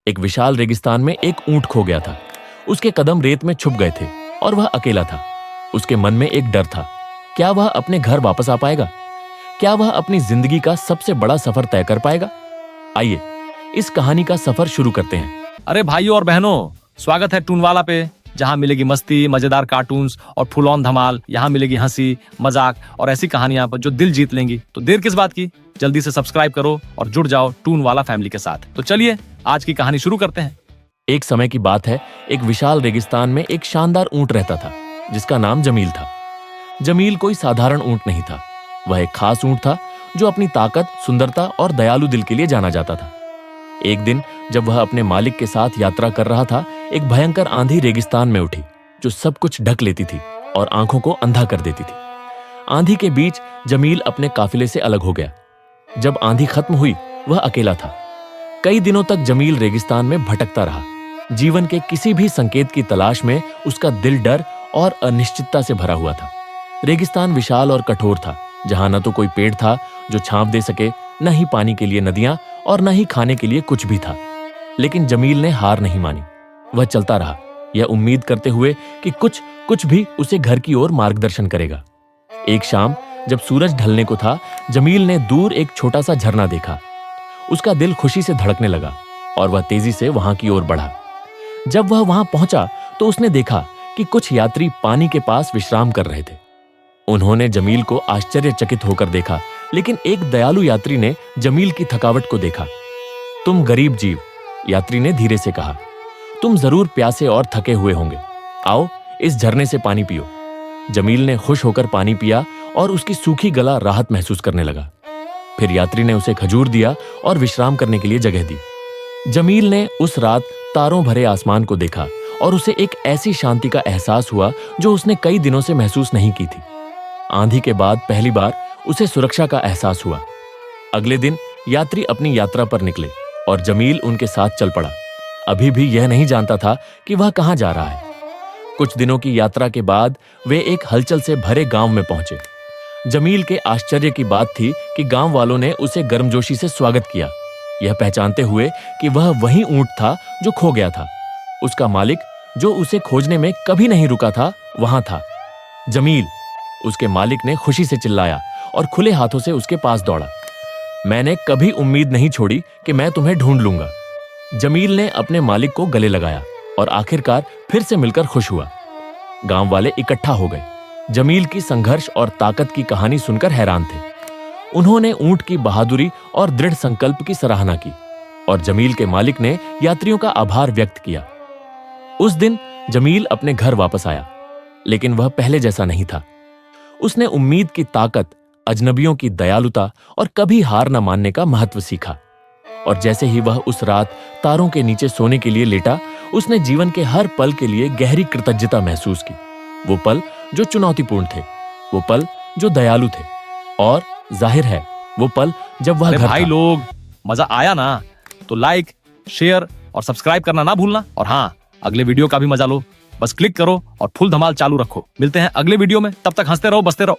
एक विशाल रेगिस्तान में एक ऊंट खो गया था। उसके कदम रेत में छुप गए थे और वह अकेला था। उसके मन में एक डर था, क्या वह अपने घर वापस आ पाएगा? क्या वह अपनी जिंदगी का सबसे बड़ा सफर तय कर पाएगा? आइए इस कहानी का सफर शुरू करते हैं। अरे भाइयों और बहनों, स्वागत है टूनवाला पे, जहां मिलेगी मस्ती, मजेदार कार्टून्स और फुल ऑन धमाल। यहाँ मिलेगी हंसी, मजाक और ऐसी कहानियां जो दिल जीत लेंगी। तो देर किस बात की, जल्दी से सब्सक्राइब करो और जुड़ जाओ टूनवाला फैमिली के साथ। तो चलिए आज की कहानी शुरू करते हैं। एक समय की बात है, एक विशाल रेगिस्तान में एक शानदार ऊंट रहता था जिसका नाम जमील था। जमील कोई साधारण ऊंट नहीं था, वह एक खास ऊंट था जो अपनी ताकत, सुंदरता और दयालु दिल के लिए जाना जाता था। एक दिन जब वह अपने मालिक के साथ यात्रा कर रहा था, एक भयंकर आंधी रेगिस्तान में उठी जो सब कुछ ढक लेती थी और आंखों को अंधा कर देती थी। आंधी के बीच जमील अपने काफिले से अलग हो गया। जब आंधी खत्म हुई, वह अकेला था। कई दिनों तक जमील रेगिस्तान में भटकता रहा। जीवन के किसी भी संकेत की तलाश में उसका दिल डर और अनिश्चितता से भरा हुआ था। रेगिस्तान विशाल और कठोर था, जहां न तो कोई पेड़ था जो छांव दे सके, न ही पानी के लिए नदियां और न ही खाने के लिए कुछ भी था। लेकिन जमील ने हार नहीं मानी। वह चलता रहा, यह उम्मीद करते हुए कि कुछ भी उसे घर की ओर मार्गदर्शन करेगा। एक शाम जब सूरज ढलने को था, जमील ने दूर एक छोटा सा झरना देखा। उसका दिल खुशी से धड़कने लगा और वह तेजी से वहां की ओर बढ़ा। जब वह वहां पहुंचा तो उसने देखा कि कुछ यात्री पानी के पास विश्राम कर रहे थे। उन्होंने जमील को आश्चर्यचकित होकर देखा, लेकिन एक दयालु यात्री ने जमील की थकावट को देखा। तुम गरीब जीव, यात्री ने धीरे से कहा, तुम जरूर प्यासे और थके हुए होंगे। आओ इस झरने से पानी पियो। जमील ने खुश होकर पानी पिया और उसकी सूखी गला राहत महसूस करने लगा। फिर यात्री ने उसे खजूर दिया और विश्राम करने के लिए जगह दी। जमील ने उस रात तारों भरे आसमान को देखा और उसे एक ऐसी शांति का एहसास हुआ जो उसने कई दिनों से महसूस नहीं की थी। आंधी के बाद पहली बार उसे सुरक्षा का एहसास हुआ। अगले दिन यात्री अपनी यात्रा पर निकले और जमील उनके साथ चल पड़ा। अभी भी यह नहीं जानता था कि वह कहां जा रहा है। कुछ दिनों की यात्रा के बाद वे एक हलचल से भरे गांव में पहुंचे। जमील के आश्चर्य की बात थी कि गांव वालों ने उसे गर्मजोशी से स्वागत किया, यह पहचानते हुए कि वह वही ऊंट था जो खो गया था। उसका मालिक, जो उसे खोजने में कभी नहीं रुका था, वहां था। जमील, उसके मालिक ने खुशी से चिल्लाया और खुले हाथों से उसके पास दौड़ा। मैंने कभी उम्मीद नहीं छोड़ी कि मैं तुम्हें ढूंढ लूंगा। जमील ने अपने मालिक को गले लगाया और आखिरकार फिर से मिलकर खुश हुआ। गांव वाले इकट्ठा हो गए। जमील की संघर्ष और ताकत की कहानी सुनकर हैरान थे। उन्होंने ऊंट की बहादुरी और दृढ़ संकल्प की सराहना की और जमील के मालिक ने यात्रियों का आभार व्यक्त किया। उस दिन जमील अपने घर वापस आया, लेकिन वह पहले जैसा नहीं था। उसने उम्मीद की ताकत, अजनबियों की दयालुता और कभी हार न मानने का महत्व सीखा। और जैसे ही वह उस रात तारों के नीचे सोने के लिए लेटा, उसने जीवन के हर पल के लिए गहरी कृतज्ञता महसूस की। वो पल जो चुनौतीपूर्ण थे, वो पल जो दयालु थे, और जाहिर है वो पल जब वह घर भाई था। लोग, मजा आया ना? तो लाइक, शेयर और सब्सक्राइब करना ना भूलना। और हाँ, अगले वीडियो का भी मजा लो। बस क्लिक करो और फुल धमाल चालू रखो। मिलते हैं अगले वीडियो में, तब तक हंसते रहो, बसते रहो।